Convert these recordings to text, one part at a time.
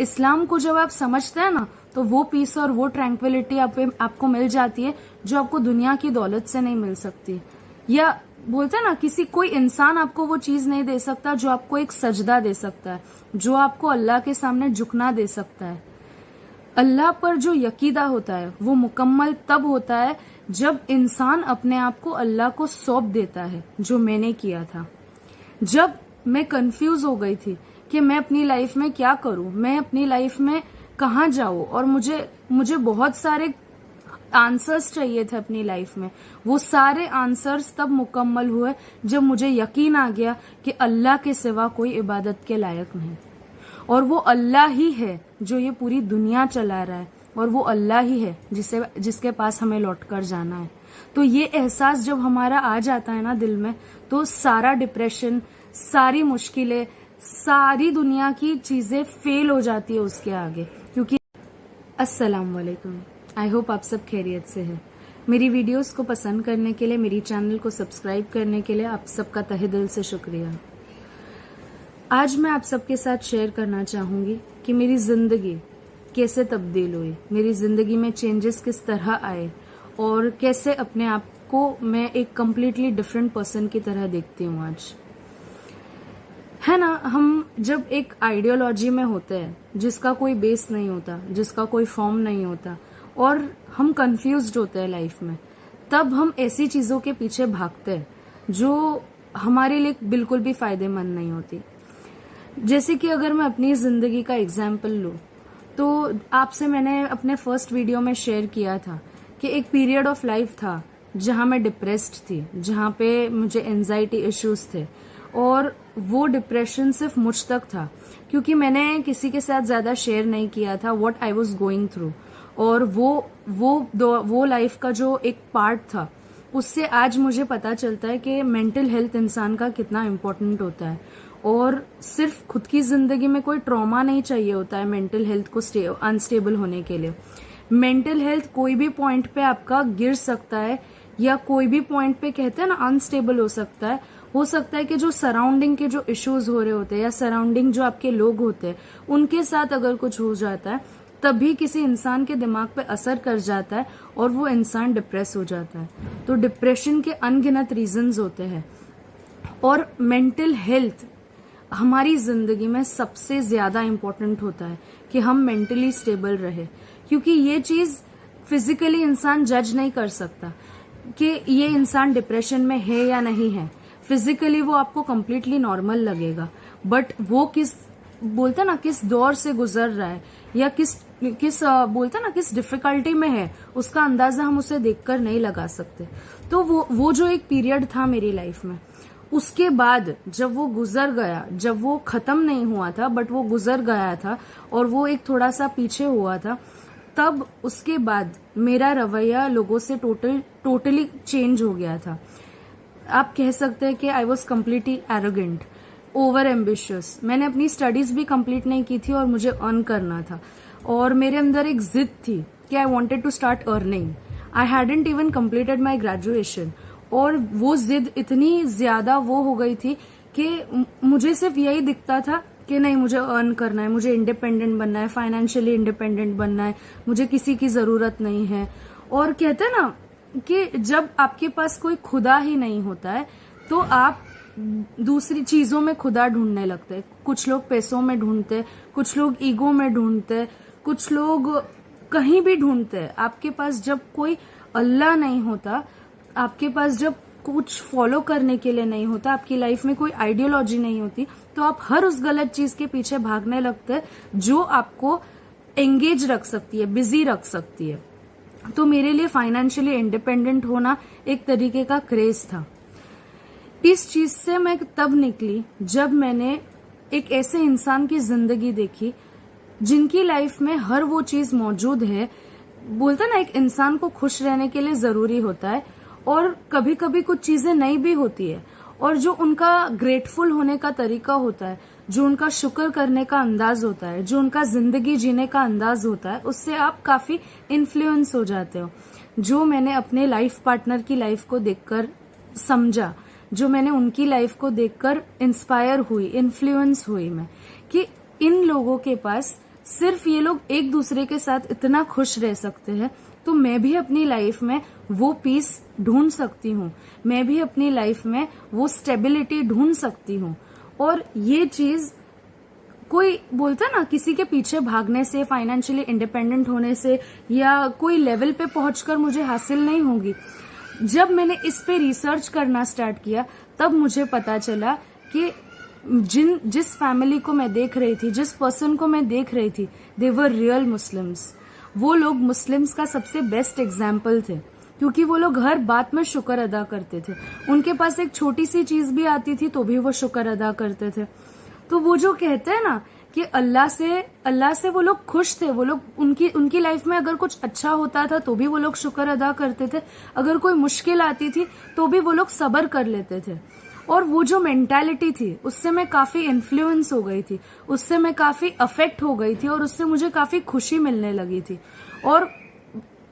इस्लाम को जब आप समझते हैं ना, तो वो पीस और वो ट्रैंक्विलिटी आपको मिल जाती है जो आपको दुनिया की दौलत से नहीं मिल सकती। या बोलते हैं ना, कोई इंसान आपको वो चीज नहीं दे सकता जो आपको एक सजदा दे सकता है, जो आपको अल्लाह के सामने झुकना दे सकता है। अल्लाह पर जो यकीदा होता है वो मुकम्मल तब होता है जब इंसान अपने आप को अल्लाह को सौंप देता है, जो मैंने किया था। जब मैं कंफ्यूज हो गई थी कि मैं अपनी लाइफ में क्या करूं, मैं अपनी लाइफ में कहाँ जाऊं, और मुझे बहुत सारे आंसर्स चाहिए थे अपनी लाइफ में। वो सारे आंसर्स तब मुकम्मल हुए जब मुझे यकीन आ गया कि अल्लाह के सिवा कोई इबादत के लायक नहीं, और वो अल्लाह ही है जो ये पूरी दुनिया चला रहा है, और वो अल्लाह ही है जिसके पास हमें लौट कर जाना है। तो ये एहसास जब हमारा आ जाता है ना दिल में, तो सारा डिप्रेशन, सारी मुश्किलें, सारी दुनिया की चीजें फेल हो जाती है उसके आगे। क्योंकि अस्सलाम वालेकुम, आई होप आप सब खैरियत से हैं। मेरी वीडियोस को पसंद करने के लिए, मेरी चैनल को सब्सक्राइब करने के लिए आप सबका तहे दिल से शुक्रिया। आज मैं आप सबके साथ शेयर करना चाहूंगी कि मेरी जिंदगी कैसे तब्दील हुई, मेरी जिंदगी में चेंजेस किस तरह आए, और कैसे अपने आप को मैं एक कम्प्लीटली डिफरेंट पर्सन की तरह देखती हूँ आज। है ना, हम जब एक आइडियोलॉजी में होते हैं जिसका कोई बेस नहीं होता, जिसका कोई फॉर्म नहीं होता, और हम कंफ्यूज्ड होते हैं लाइफ में, तब हम ऐसी चीजों के पीछे भागते हैं जो हमारे लिए बिल्कुल भी फायदेमंद नहीं होती। जैसे कि अगर मैं अपनी जिंदगी का एग्जाम्पल लूं, तो आपसे मैंने अपने फर्स्ट वीडियो में शेयर किया था कि एक पीरियड ऑफ लाइफ था जहां मैं डिप्रेस्ड थी, जहां पे मुझे एंजाइटी इश्यूज थे, और वो डिप्रेशन सिर्फ मुझ तक था क्योंकि मैंने किसी के साथ ज्यादा शेयर नहीं किया था what I was going through. और वो लाइफ का जो एक पार्ट था, उससे आज मुझे पता चलता है कि मेंटल हेल्थ इंसान का कितना इम्पोर्टेंट होता है। और सिर्फ खुद की जिंदगी में कोई ट्रॉमा नहीं चाहिए होता है मेंटल हेल्थ को अनस्टेबल होने के लिए। मेंटल हेल्थ कोई भी पॉइंट पे आपका गिर सकता है, या कोई भी पॉइंट पे कहते हैं ना अनस्टेबल हो सकता है। हो सकता है कि जो सराउंडिंग के जो इश्यूज हो रहे होते हैं, या सराउंडिंग जो आपके लोग होते हैं उनके साथ अगर कुछ हो जाता है, तभी किसी इंसान के दिमाग पे असर कर जाता है और वो इंसान डिप्रेस हो जाता है। तो डिप्रेशन के अनगिनत रीजंस होते हैं, और मेंटल हेल्थ हमारी जिंदगी में सबसे ज्यादा इम्पोर्टेंट होता है कि हम मेंटली स्टेबल रहे, क्योंकि ये चीज फिजिकली इंसान जज नहीं कर सकता कि ये इंसान डिप्रेशन में है या नहीं है। फिजिकली वो आपको कम्प्लीटली नॉर्मल लगेगा, बट वो बोलते ना किस दौर से गुजर रहा है, या बोलते ना किस डिफिकल्टी में है, उसका अंदाजा हम उसे देखकर नहीं लगा सकते। तो वो जो एक पीरियड था मेरी लाइफ में, उसके बाद जब वो गुजर गया, जब वो खत्म नहीं हुआ था बट वो गुजर गया था और वो एक थोड़ा सा पीछे हुआ था, तब उसके बाद मेरा रवैया लोगों से टोटली चेंज हो गया था। आप कह सकते हैं कि I was completely arrogant, over ambitious. मैंने अपनी स्टडीज भी कंप्लीट नहीं की थी और मुझे अर्न करना था, और मेरे अंदर एक जिद थी कि I wanted to start earning. I hadn't even completed my graduation, और वो जिद इतनी ज्यादा वो हो गई थी कि मुझे सिर्फ यही दिखता था कि नहीं, मुझे अर्न करना है, मुझे इंडिपेंडेंट बनना है, फाइनेंशियली इंडिपेंडेंट बनना है, मुझे किसी की जरूरत नहीं है। और कहते हैं ना कि जब आपके पास कोई खुदा ही नहीं होता है तो आप दूसरी चीजों में खुदा ढूंढने लगते हैं। कुछ लोग पैसों में ढूंढते, कुछ लोग ईगो में ढूंढते, कुछ लोग कहीं भी ढूंढते हैं। आपके पास जब कोई अल्लाह नहीं होता, आपके पास जब कुछ फॉलो करने के लिए नहीं होता, आपकी लाइफ में कोई आइडियोलॉजी नहीं होती, तो आप हर उस गलत चीज के पीछे भागने लगते हैं जो आपको एंगेज रख सकती है, बिजी रख सकती है। तो मेरे लिए फाइनेंशियली इंडिपेंडेंट होना एक तरीके का क्रेज था। इस चीज से मैं तब निकली जब मैंने एक ऐसे इंसान की जिंदगी देखी जिनकी लाइफ में हर वो चीज मौजूद है। बोलते ना, एक इंसान को खुश रहने के लिए जरूरी होता है, और कभी कभी कुछ चीजें नहीं भी होती है, और जो उनका ग्रेटफुल होने का तरीका होता है, जो उनका शुक्र करने का अंदाज होता है, जो उनका जिंदगी जीने का अंदाज होता है, उससे आप काफी इन्फ्लुएंस हो जाते हो। जो मैंने अपने लाइफ पार्टनर की लाइफ को देखकर समझा, जो मैंने उनकी लाइफ को देखकर इंस्पायर हुई, इन्फ्लुएंस हुई मैं, कि इन लोगों के पास सिर्फ ये लोग एक दूसरे के साथ इतना खुश रह सकते हैं, तो मैं भी अपनी लाइफ में वो पीस ढूंढ सकती हूँ, मैं भी अपनी लाइफ में वो स्टेबिलिटी ढूंढ सकती हूँ। और ये चीज कोई बोलता है ना, किसी के पीछे भागने से, फाइनेंशियली इंडिपेंडेंट होने से या कोई लेवल पे पहुंचकर मुझे हासिल नहीं होगी। जब मैंने इस पे रिसर्च करना स्टार्ट किया तब मुझे पता चला कि जिस फैमिली को मैं देख रही थी, जिस पर्सन को मैं देख रही थी, दे वर रियल मुस्लिम्स। वो लोग मुस्लिम्स का सबसे बेस्ट एग्जाम्पल थे, क्योंकि वो लोग हर बात में शुक्र अदा करते थे। उनके पास एक छोटी सी चीज भी आती थी तो भी वो शुक्र अदा करते थे। तो वो जो कहते हैं ना कि अल्लाह से वो लोग खुश थे, वो लोग उनकी लाइफ में अगर कुछ अच्छा होता था तो भी वो लोग शुक्र अदा करते थे, अगर कोई मुश्किल आती थी तो भी वो लोग सब्र कर लेते थे। और वो जो मेंटालिटी थी उससे मैं काफी इन्फ्लुएंस हो गई थी, उससे मैं काफी अफेक्ट हो गई थी और उससे मुझे काफी खुशी मिलने लगी थी। और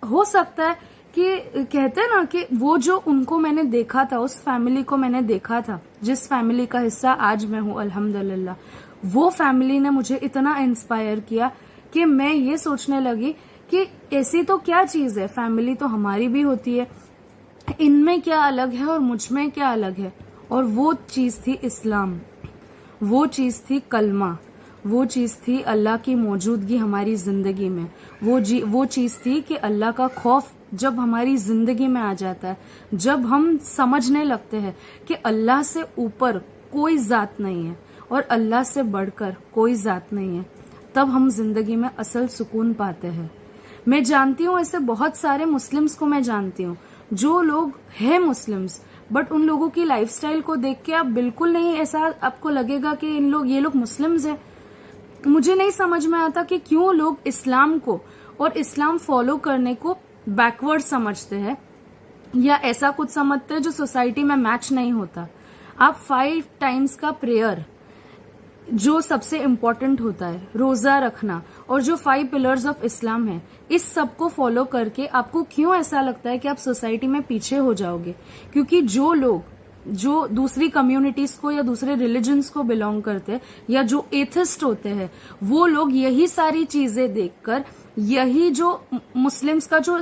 हो सकता है कि कहते हैं ना कि वो जो उनको मैंने देखा था, उस फैमिली को मैंने देखा था, जिस फैमिली का हिस्सा आज मैं हूं अल्हम्दुलिल्लाह, वो फैमिली ने मुझे इतना इंस्पायर किया कि मैं ये सोचने लगी कि ऐसी तो क्या चीज है, फैमिली तो हमारी भी होती है, इनमें क्या अलग है और मुझ में क्या अलग है। और वो चीज थी इस्लाम, वो चीज थी कलमा, वो चीज थी अल्लाह की मौजूदगी हमारी जिंदगी में। वो चीज थी कि अल्लाह का खौफ जब हमारी जिंदगी में आ जाता है, जब हम समझने लगते हैं कि अल्लाह से ऊपर कोई जात नहीं है और अल्लाह से बढ़कर कोई जात नहीं है, तब हम जिंदगी में असल सुकून पाते हैं। मैं जानती हूँ ऐसे बहुत सारे मुस्लिम्स को मैं जानती हूँ जो लोग हैं मुस्लिम्स, बट उन लोगों की लाइफस्टाइल को देख के आप बिल्कुल नहीं ऐसा आपको लगेगा कि ये लोग मुस्लिम्स हैं। मुझे नहीं समझ में आता कि क्यों लोग इस्लाम को और इस्लाम फॉलो करने को बैकवर्ड समझते हैं या ऐसा कुछ समझते हैं जो सोसाइटी में मैच नहीं होता। आप 5 टाइम्स का प्रेयर जो सबसे इम्पोर्टेंट होता है, रोजा रखना, और जो 5 पिलर्स ऑफ इस्लाम है, इस सब को फॉलो करके आपको क्यों ऐसा लगता है कि आप सोसाइटी में पीछे हो जाओगे? क्योंकि जो लोग जो दूसरी कम्युनिटीज को या दूसरे रिलीजन्स को बिलोंग करते हैं या जो एथिस्ट होते हैं, वो लोग यही सारी चीजें देखकर, यही जो मुस्लिम्स का जो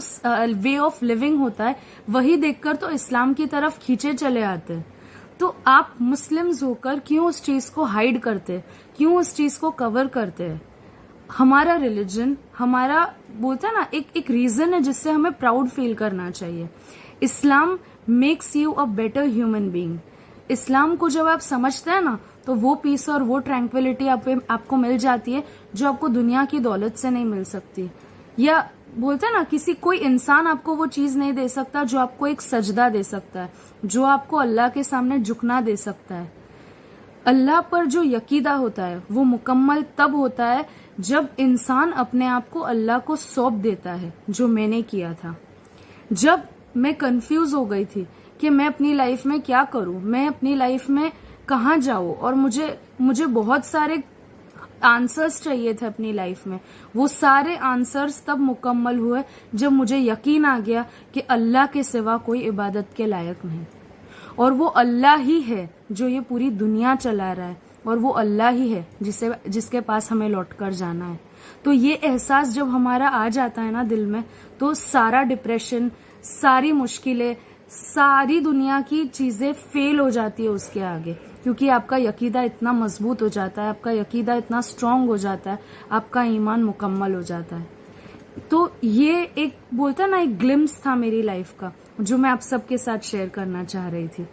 वे ऑफ लिविंग होता है वही देखकर तो इस्लाम की तरफ खींचे चले आते हैं। तो आप मुस्लिम्स होकर क्यों उस चीज को हाइड करते, क्यों उस चीज को कवर करते हैं? हमारा रिलीजन, हमारा बोलते हैं ना, एक रीजन है जिससे हमें प्राउड फील करना चाहिए। Islam makes you a better human being. Islam को जब आप समझते हैं ना, तो वो पीस और वो ट्रैंक्विलिटी आपको मिल जाती है जो आपको दुनिया की दौलत से नहीं मिल सकती। या बोलते हैं ना, कोई इंसान आपको वो चीज नहीं दे सकता जो आपको एक सजदा दे सकता है, जो आपको अल्लाह के सामने झुकना दे सकता है। अल्लाह पर जो यकीदा होता है वो मुकम्मल तब होता है जब इंसान अपने आप को अल्लाह को सौंप देता है, जो मैंने किया था। जब मैं कंफ्यूज हो गई थी कि मैं अपनी लाइफ में क्या करूं, मैं अपनी लाइफ में कहाँ जाऊं, और मुझे बहुत सारे आंसर्स चाहिए थे अपनी लाइफ में। वो सारे आंसर्स तब मुकम्मल हुए जब मुझे यकीन आ गया कि अल्लाह के सिवा कोई इबादत के लायक नहीं, और वो अल्लाह ही है जो ये पूरी दुनिया चला रहा है, और वो अल्लाह ही है जिसके पास हमें लौटकर जाना है। तो ये एहसास जब हमारा आ जाता है ना दिल में, तो सारा डिप्रेशन, सारी मुश्किलें, सारी दुनिया की चीजें फेल हो जाती है उसके आगे, क्योंकि आपका यकीदा इतना मजबूत हो जाता है, आपका यकीदा इतना स्ट्रांग हो जाता है, आपका ईमान मुकम्मल हो जाता है। तो ये एक बोलता है ना, एक ग्लिम्स था मेरी लाइफ का जो मैं आप सबके साथ शेयर करना चाह रही थी।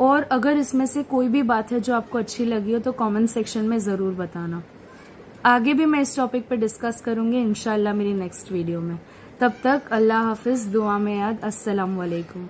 और अगर इसमें से कोई भी बात है जो आपको अच्छी लगी हो तो कमेंट सेक्शन में जरूर बताना। आगे भी मैं इस टॉपिक पे डिस्कस करूंगी इंशाल्लाह मेरी नेक्स्ट वीडियो में। तब तक अल्लाह हाफिज, दुआ में याद, अस्सलाम वालेकुम।